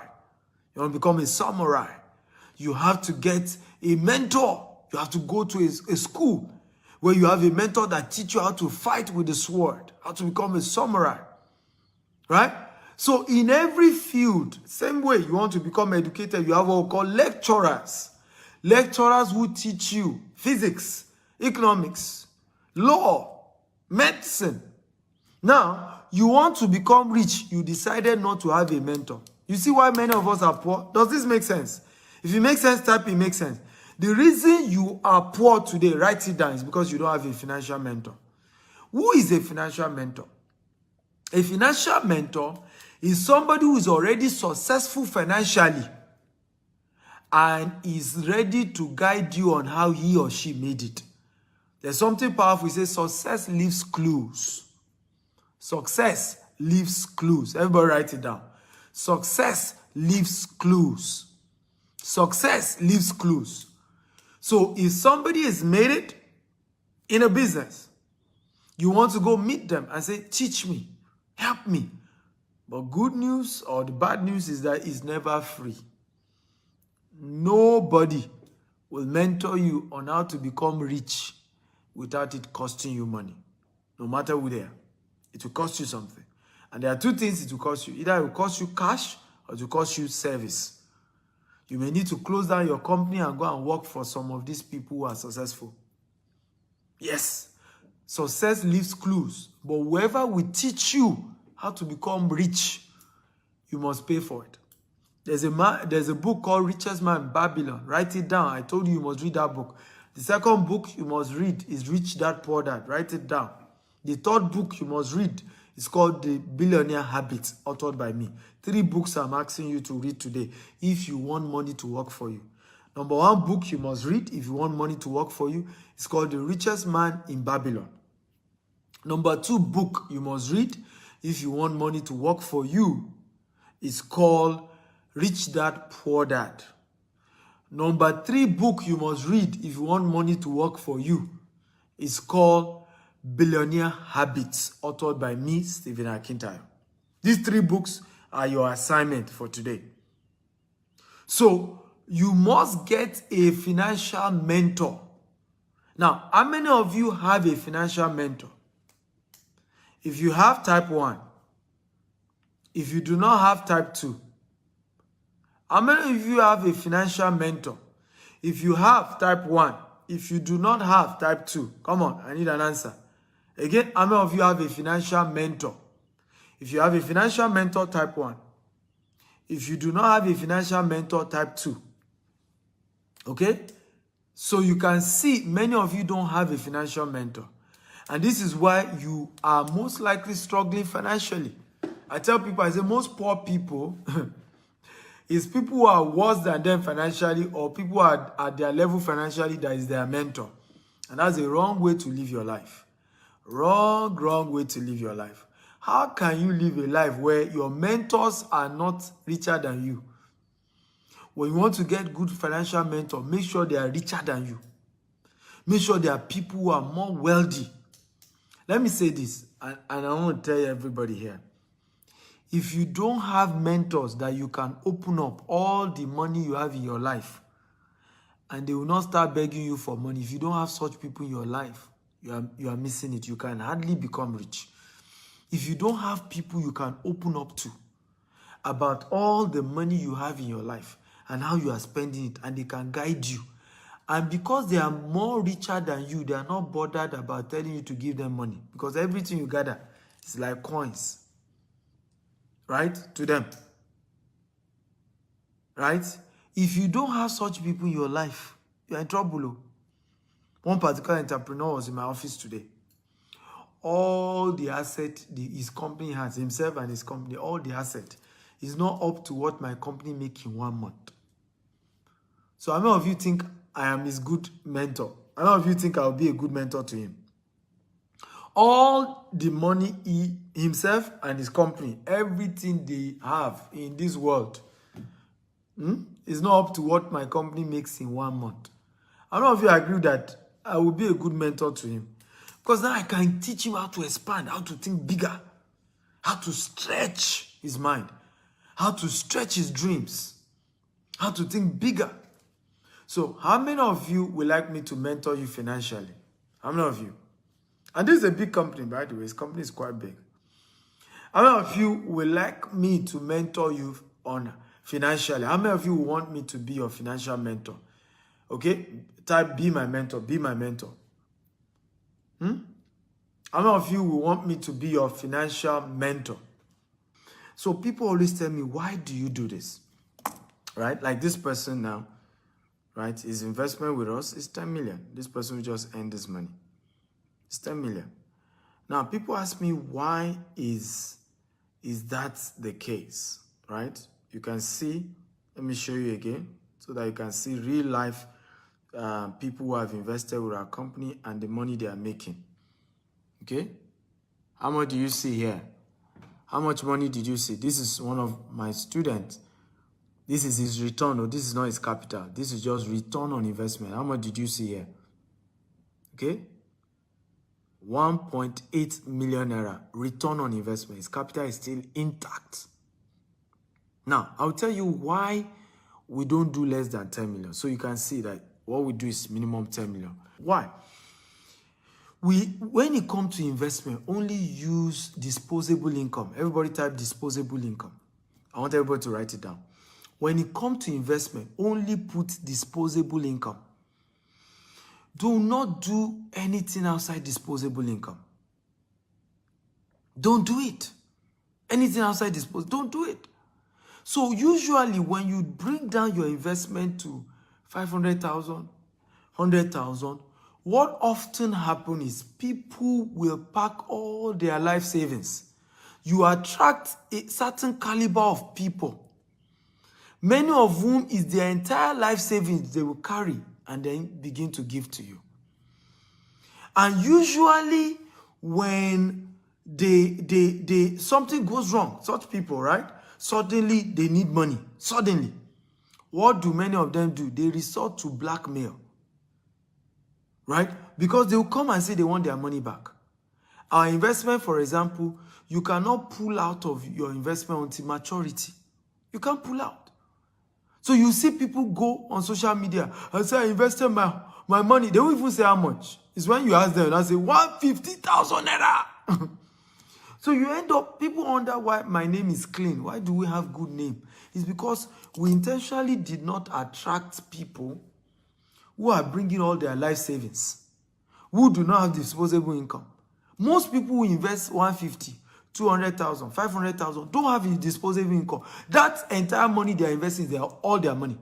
you have to get a mentor. You have to go to a school where you have a mentor that teaches you how to fight with the sword, how to become a samurai, right? So in every field, same way you want to become educated, you have what we call lecturers. Lecturers who teach you physics, economics, law, medicine. Now, you want to become rich, you decided not to have a mentor. You see why many of us are poor? Does this make sense? If it makes sense, type it makes sense. The reason you are poor today, write it down, is because you don't have a financial mentor. Who is a financial mentor? A financial mentor is somebody who is already successful financially and is ready to guide you on how he or she made it. There's something powerful. It says success leaves clues. Success leaves clues. Everybody write it down. Success leaves clues. Success leaves clues. So if somebody has made it in a business, you want to go meet them and say, teach me, help me. But good news or the bad news is that it's never free. Nobody will mentor you on how to become rich without it costing you money. No matter who they are. It will cost you something. And there are two things it will cost you. Either it will cost you cash or to cost you service. You may need to close down your company and go and work for some of these people who are successful. Yes, success leaves clues, but whoever will teach you how to become rich, you must pay for it. There's a book called Richest Man in Babylon. Write it down. I told you must read that book. The second book you must read is Rich Dad Poor Dad. Write it down. The third book you must read is called The Billionaire Habits, authored by me. 3 books I'm asking you to read today if you want money to work for you. Number 1 book you must read if you want money to work for you is called The Richest Man in Babylon. Number 2 book you must read if you want money to work for you is called Rich Dad Poor Dad. Number 3 book you must read if you want money to work for you is called Billionaire Habits, authored by me, Stephen Akintayo. These 3 books are your assignment for today. So, you must get a financial mentor. Now, how many of you have a financial mentor? If you have type 1, if you do not have type 2, how many of you have a financial mentor? If you have type 1, if you do not have type 2, come on, I need an answer. Again, how many of you have a financial mentor? If you have a financial mentor, type 1. If you do not have a financial mentor, type 2. Okay? So you can see many of you don't have a financial mentor. And this is why you are most likely struggling financially. I tell people, I say most poor people is people who are worse than them financially, or people who are at their level financially that is their mentor. And that's a wrong way to live your life. Wrong way to live your life. How can you live a life where your mentors are not richer than you? When you want to get good financial mentor, make sure they are richer than you. Make sure they are people who are more wealthy. Let me say this, and I want to tell everybody here. If you don't have mentors that you can open up all the money you have in your life, and they will not start begging you for money, if you don't have such people in your life, you are missing it. You can hardly become rich. If you don't have people you can open up to about all the money you have in your life and how you are spending it, and they can guide you, and because they are more richer than you, they are not bothered about telling you to give them money, because everything you gather is like coins. Right? To them. Right? If you don't have such people in your life, you're in trouble. One particular entrepreneur was in my office today. All the asset his company has, himself and his company, all the asset is not up to what my company makes in 1 month. So how many of you think I am his good mentor? How many of you think I'll be a good mentor to him? All the money himself and his company, everything they have in this world is not up to what my company makes in 1 month. How many of you agree that I will be a good mentor to him? Because now I can teach him how to expand, how to think bigger, how to stretch his mind, how to stretch his dreams, how to think bigger. So how many of you would like me to mentor you financially? How many of you? And this is a big company, by the way. This company is quite big. How many of you would like me to mentor you on financially? How many of you want me to be your financial mentor? Okay? Type be my mentor, be my mentor. How many of you will want me to be your financial mentor? So people always tell me, why do you do this? Right? Like this person now, right? His investment with us is 10 million. This person will just earn this money. It's 10 million. Now, people ask me, why is that the case, right? You can see, let me show you again, so that you can see real life people who have invested with our company and the money they are making. Okay? How much do you see here? How much money did you see? This is one of my students. This is his return, or this is not his capital. This is just return on investment. How much did you see here? Okay? 1.8 million naira return on investment. His capital is still intact. Now, I'll tell you why we don't do less than 10 million. So you can see that what we do is minimum 10 million. Why? When it comes to investment, only use disposable income. Everybody type disposable income. I want everybody to write it down. When it comes to investment, only put disposable income. Do not do anything outside disposable income. Don't do it. Anything outside disposable, don't do it. So usually when you bring down your investment to 500,000, 100,000, what often happens is people will pack all their life savings. You attract a certain caliber of people, many of whom is their entire life savings they will carry and then begin to give to you. And usually when something goes wrong, such people, right? Suddenly they need money. Suddenly. What do many of them do? They resort to blackmail. Right? Because they will come and say they want their money back. Our investment, for example, you cannot pull out of your investment until maturity. You can't pull out. So you see people go on social media and say, I invested my money. They won't even say how much. It's when you ask them, and say 150,000 naira. So you end up, people wonder why my name is clean. Why do we have good name? It's because we intentionally did not attract people who are bringing all their life savings, who do not have disposable income. Most people who invest 150, 200,000, 500,000 don't have a disposable income. That entire money they are investing is all their money.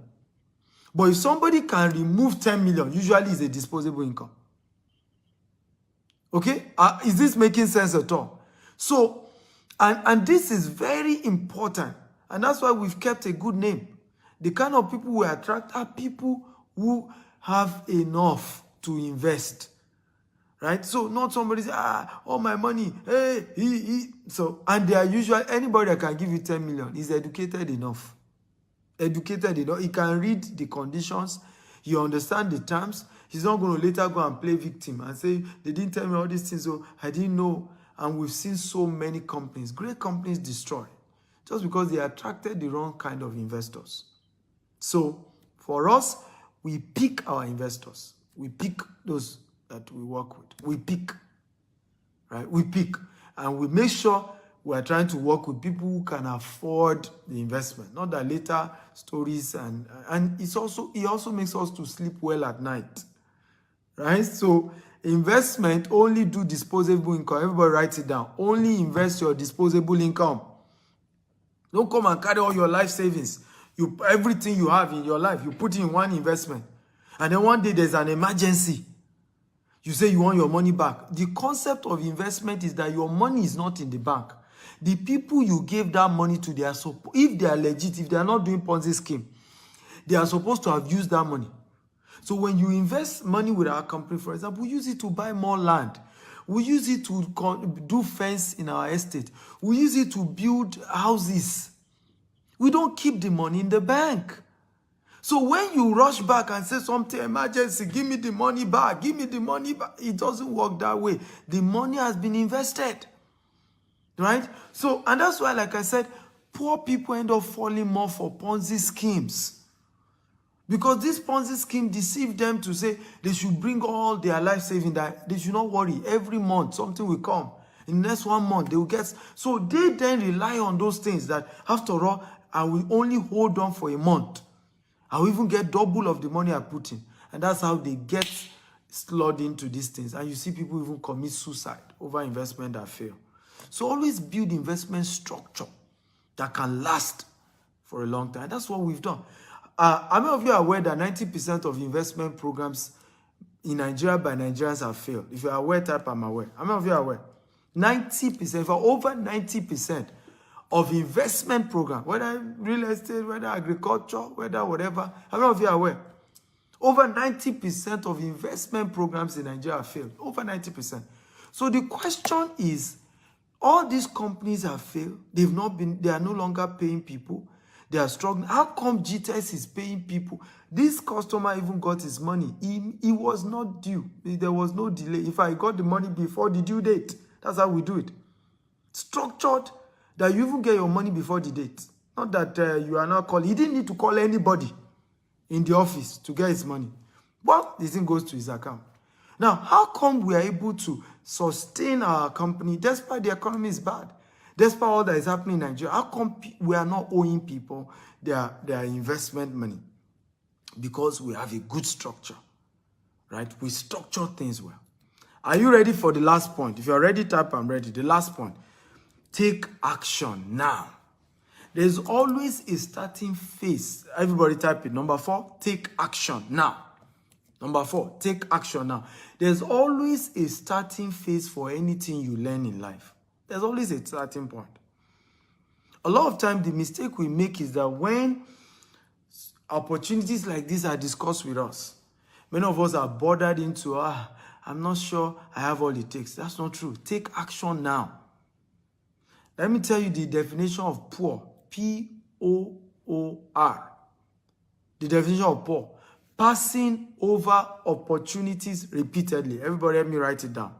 But if somebody can remove 10 million, usually it's a disposable income. Okay? Is this making sense at all? So, and this is very important. And that's why we've kept a good name. The kind of people we attract are people who have enough to invest. Right? So, not somebody say, all my money, hey, So, and they are usually, anybody that can give you 10 million is educated enough. Educated enough. He can read the conditions. He understands the terms. He's not going to later go and play victim and say, they didn't tell me all these things, so I didn't know. And we've seen so many companies, great companies destroy just because they attracted the wrong kind of investors. So for us, we pick our investors. We pick those that we work with. We pick, right? We pick. And we make sure we are trying to work with people who can afford the investment. Not that later stories and it also makes us to sleep well at night. Right? So investment, only do disposable income. Everybody write it down. Only invest your disposable income. Don't come and carry all your life savings. Everything you have in your life, you put in one investment. And then one day there's an emergency. You say you want your money back. The concept of investment is that your money is not in the bank. The people you gave that money to, if they are legit, if they are not doing Ponzi scheme, they are supposed to have used that money. So when you invest money with our company, for example, we use it to buy more land. We use it to do fence in our estate. We use it to build houses. We don't keep the money in the bank. So when you rush back and say something, emergency, give me the money back, give me the money back, it doesn't work that way. The money has been invested. Right? So, and that's why, like I said, poor people end up falling more for Ponzi schemes. Because this Ponzi scheme deceived them to say they should bring all their life savings, that they should not worry. Every month, something will come. In the next 1 month, they will get. So they then rely on those things that, after all, I will only hold on for a month. I will even get double of the money I put in. And that's how they get slid into these things. And you see people even commit suicide over investment that fail. So always build investment structure that can last for a long time. That's what we've done. How many of you are aware that 90% of investment programs in Nigeria by Nigerians have failed? If you are aware, type I'm aware. How many of you are aware? 90%, for over 90% of investment program, whether real estate, whether agriculture, whether whatever, how many of you are aware? Over 90% of investment programs in Nigeria have failed. Over 90%. So the question is, all these companies have failed. They are no longer paying people. They are struggling. How come GTS is paying people? This customer even got his money. He was not due. There was no delay. If I got the money before the due date, that's how we do it. Structured that you even get your money before the date. Not that you are not calling. He didn't need to call anybody in the office to get his money. But the thing goes to his account. Now, how come we are able to sustain our company despite the economy is bad? Despite all that is happening in Nigeria, how come we are not owing people their investment money? Because we have a good structure, right? We structure things well. Are you ready for the last point? If you're ready, type I'm ready. The last point. Take action now. There's always a starting phase. Everybody type it. Number 4, take action now. Number 4, take action now. There's always a starting phase for anything you learn in life. There's always a starting point. A lot of times, the mistake we make is that when opportunities like this are discussed with us, many of us are bothered into, I'm not sure I have all it takes. That's not true. Take action now. Let me tell you the definition of poor. P-O-O-R. The definition of poor. Passing over opportunities repeatedly. Everybody help me write it down.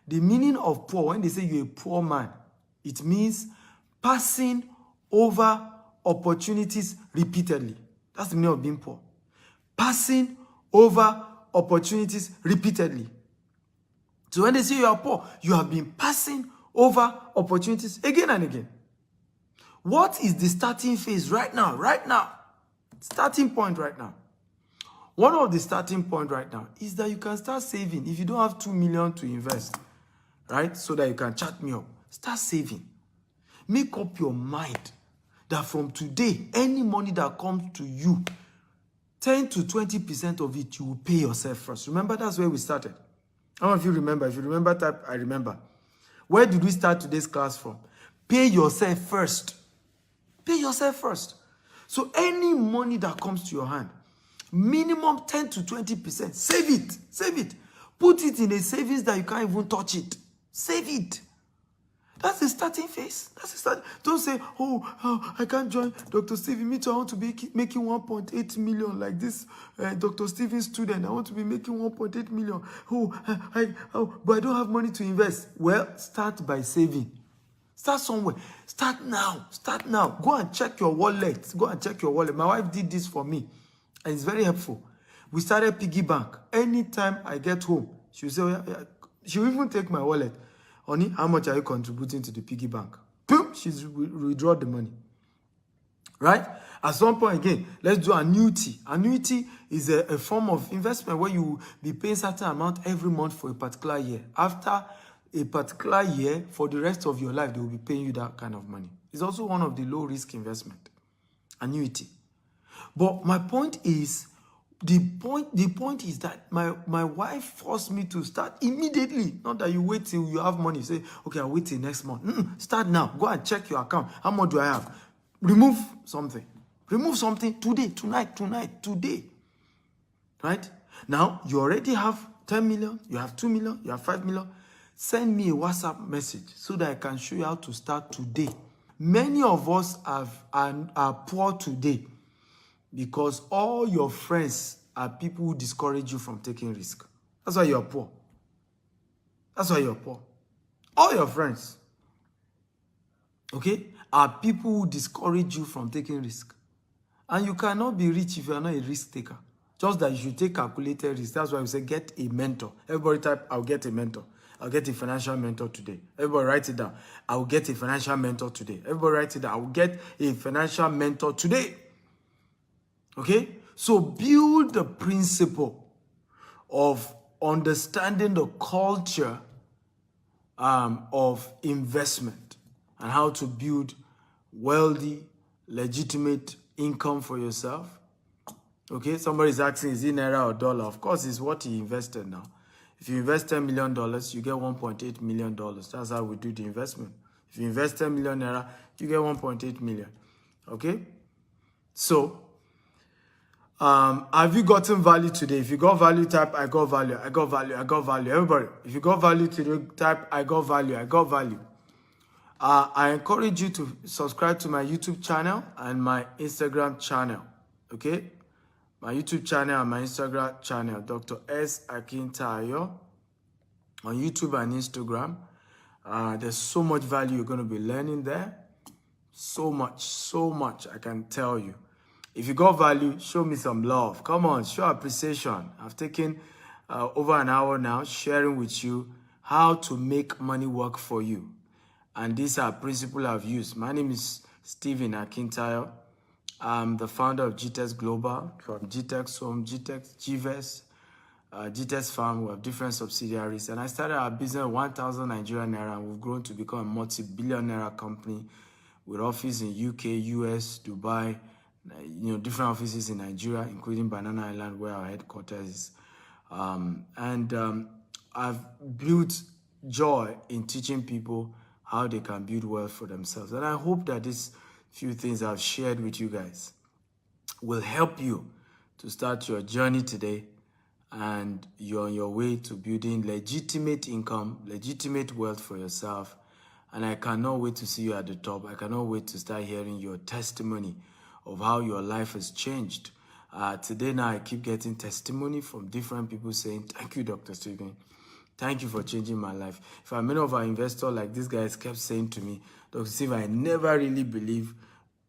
The meaning of poor, when they say you're a poor man, it means passing over opportunities repeatedly. That's the meaning of being poor. Passing over opportunities repeatedly. So when they say you are poor, you have been passing over opportunities again and again. What is the starting phase right now? Right now. Starting point right now. One of the starting point right now is that you can start saving. If you don't have 2 million to invest, right, so that you can chat me up, start saving. Make up your mind that from today, any money that comes to you, 10 to 20% of it, you will pay yourself first. Remember, that's where we started. How many of you remember? If you remember, type, I remember. Where did we start today's class from? Pay yourself first. Pay yourself first. So any money that comes to your hand, minimum 10 to 20%, save it. Save it. Put it in a savings that you can't even touch it. Save it. That's the starting phase. That's the start. Don't say, oh, I can't join Dr. Stephen. Me too, I want to be making 1.8 million like this Dr. Stephen student. I want to be making 1.8 million. But I don't have money to invest. Well, start by saving. Start somewhere. Start now. Start now. Go and check your wallet. Go and check your wallet. My wife did this for me, and it's very helpful. We started piggy bank. Anytime I get home, she'll say, she'll even take my wallet. Honey, how much are you contributing to the piggy bank? Boom, she's withdraw the money. Right? At some point again, let's do annuity. Annuity is a form of investment where you be paying certain amount every month for a particular year. After a particular year, for the rest of your life, they will be paying you that kind of money. It's also one of the low-risk investment. Annuity. But my point is, the point is that my wife forced me to start immediately. Not that you wait till you have money. Say, okay, I'll wait till next month. Start now. Go and check your account. How much do I have? Remove something. Remove something today, tonight, today. Right? Now, you already have 10 million. You have 2 million. You have 5 million. Send me a WhatsApp message so that I can show you how to start today. Many of us are poor today, because all your friends are people who discourage you from taking risk. That's why you're poor. That's why you're poor. All your friends, okay, are people who discourage you from taking risk. And you cannot be rich if you are not a risk taker. Just that you should take calculated risk. That's why we say get a mentor. Everybody type, I'll get a mentor. I'll get a financial mentor today. Everybody write it down. I'll get a financial mentor today. Everybody write it down. I'll get a financial mentor today. Okay? So build the principle of understanding the culture of investment and how to build wealthy, legitimate income for yourself. Okay? Somebody's asking, is it naira or dollar? Of course, it's what he invested now. If you invest $10 million, you get $1.8 million. That's how we do the investment. If you invest 10 million naira, you get 1.8 million. Okay? So, have you gotten value today? If you got value, type I got value, I got value, I got value. Everybody, if you got value today, type I got value, I got value. I encourage you to subscribe to my YouTube channel and my Instagram channel. Okay? My YouTube channel and my Instagram channel, Dr. S. Akintayo, on YouTube and Instagram. There's so much value you're going to be learning there. So much, I can tell you. If you got value, show me some love. Come on, show appreciation. I've taken over an hour now sharing with you how to make money work for you. and these are principles I've used. My name is Stephen Akintayo. I'm the founder of GTEX Global, from GTEX Home, GTEX, GVES, GTEX Farm. We have different subsidiaries. And I started our business at 1,000 Nigerian Naira, and we've grown to become a multi-billion Naira company with office in UK, US, Dubai, different offices in Nigeria, including Banana Island, where our headquarters is. I've built joy in teaching people how they can build wealth for themselves. And I hope that these few things I've shared with you guys will help you to start your journey today, and you're on your way to building legitimate income, legitimate wealth for yourself. And I cannot wait to see you at the top. I cannot wait to start hearing your testimony of how your life has changed. Today now, I keep getting testimony from different people saying, thank you, Dr. Stephen. Thank you for changing my life. In fact, many of our investors, like these guys, kept saying to me, Dr. Stephen, I never really believe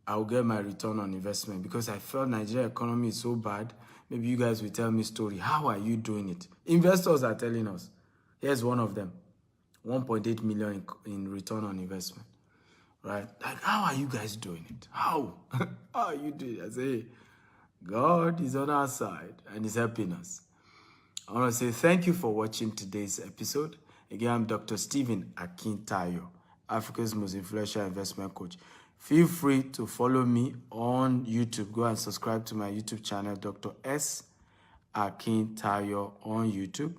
I'll get my return on investment because I felt Nigeria economy is so bad. Maybe you guys will tell me story. How are you doing it? Investors are telling us. Here's one of them. 1.8 million in return on investment. Right? Like, how are you guys doing it? How? How are you doing it? I say, God is on our side and is helping us. I want to say thank you for watching today's episode. Again, I'm Dr. Stephen Akintayo, Africa's most influential investment coach. Feel free to follow me on YouTube. Go and subscribe to my YouTube channel, Dr. S. Akintayo on YouTube.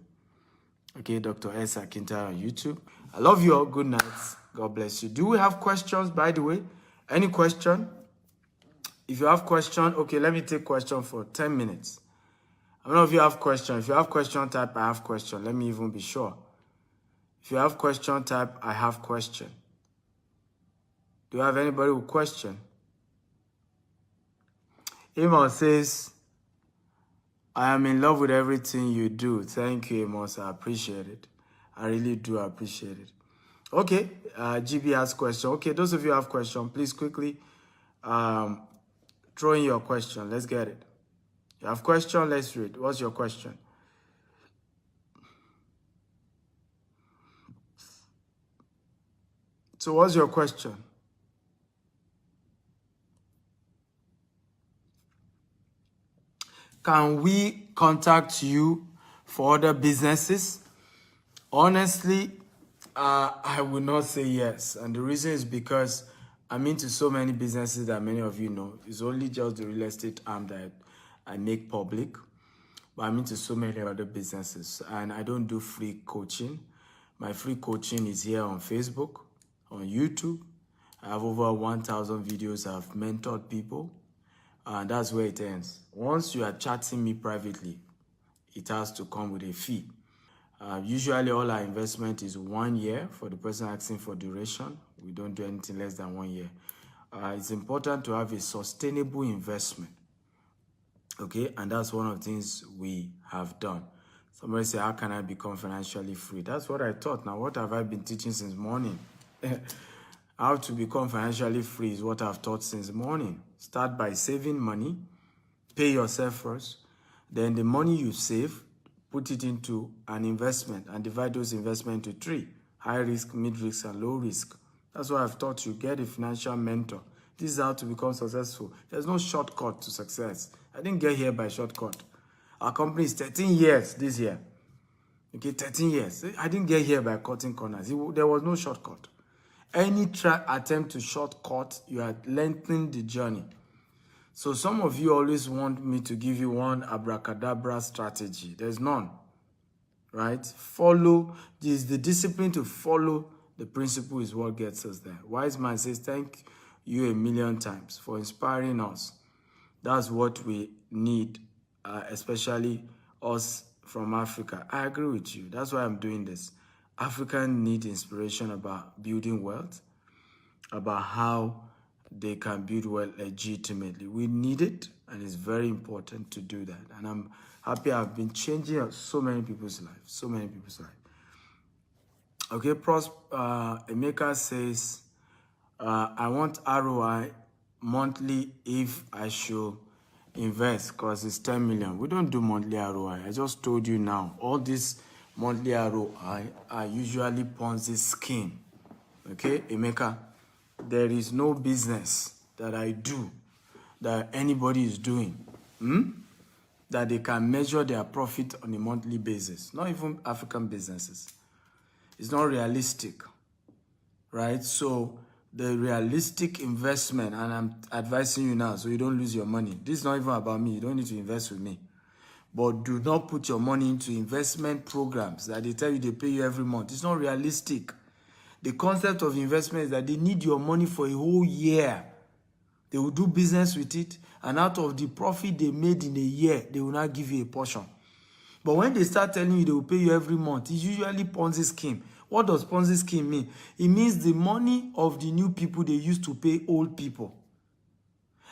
Okay, Dr. S. Akintayo on YouTube. I love you all. Good night. God bless you. Do we have questions, by the way? Any question? If you have question, okay, let me take question for 10 minutes. I don't know if you have question. If you have question, type I have question. Let me even be sure. If you have question, type I have question. Do you have anybody with question? Amos says, I am in love with everything you do. Thank you, Amos. I appreciate it. I really do appreciate it. Okay, GB has question. Okay, those of you who have question, please quickly throw in your question. Let's get it. You have question? Let's read. What's your question? So what's your question? Can we contact you for other businesses? Honestly, I would not say yes. And the reason is because I'm into so many businesses that many of you know. It's only just the real estate arm that I make public. But I'm into so many other businesses. And I don't do free coaching. My free coaching is here on Facebook, on YouTube. I have over 1,000 videos. I've mentored people. And that's where it ends. Once you are chatting me privately, it has to come with a fee. Usually all our investment is 1 year for the person asking for duration. We don't do anything less than 1 year. It's important to have a sustainable investment. Okay, and that's one of the things we have done. Somebody say, how can I become financially free? That's what I thought. Now, what have I been teaching since morning? How to become financially free is what I've taught since morning. Start by saving money, pay yourself first, then the money you save, put it into an investment and divide those investments into 3: high risk, mid risk, and low risk. That's what I've taught you. Get a financial mentor. This is how to become successful. There's no shortcut to success. I didn't get here by shortcut. Our company is 13 years this year. Okay, 13 years. I didn't get here by cutting corners. There was no shortcut. Any attempt to shortcut, you are lengthening the journey. So some of you always want me to give you one abracadabra strategy. There's none, right? Follow, this the discipline to follow the principle is what gets us there. Wise man says, thank you a million times for inspiring us. That's what we need, especially us from Africa. I agree with you. That's why I'm doing this. Africans need inspiration about building wealth, about how they can build wealth legitimately. We need it, and it's very important to do that. And I'm happy I've been changing so many people's lives, so many people's lives. Okay, Emeka says, I want ROI monthly if I should invest because it's 10 million. We don't do monthly ROI. I just told you now. All these monthly ROI are usually Ponzi scheme. Okay, Emeka, there is no business that I do that anybody is doing that they can measure their profit on a monthly basis. Not even African businesses. It's not realistic, right? So the realistic investment, and I'm advising you now so you don't lose your money. This is not even about me. You don't need to invest with me. But do not put your money into investment programs that they tell you they pay you every month. It's not realistic. The concept of investment is that they need your money for a whole year. They will do business with it, and out of the profit they made in a year, they will not give you a portion. But when they start telling you they will pay you every month, it's usually Ponzi scheme. What does Ponzi scheme mean? It means the money of the new people they used to pay old people.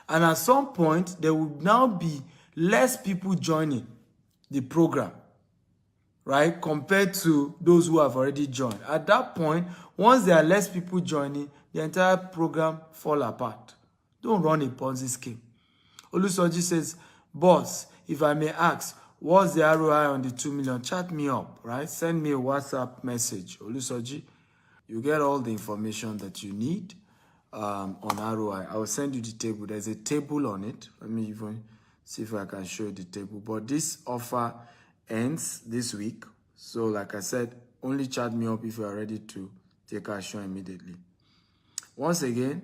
And at some point, there will now be less people joining the program, right, compared to those who have already joined. At that point, once there are less people joining, the entire program fall apart. Don't run a Ponzi scheme. Olusoji says, boss, if I may ask, what's the ROI on the 2 million? Chat me up, right? Send me a WhatsApp message. Olusoji, you get all the information that you need on ROI. I will send you the table. There's a table on it. Let me even see if I can show you the table. But this offer ends this week. So like I said, only chat me up if you are ready to take action immediately. Once again,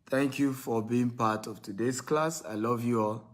thank you for being part of today's class. I love you all.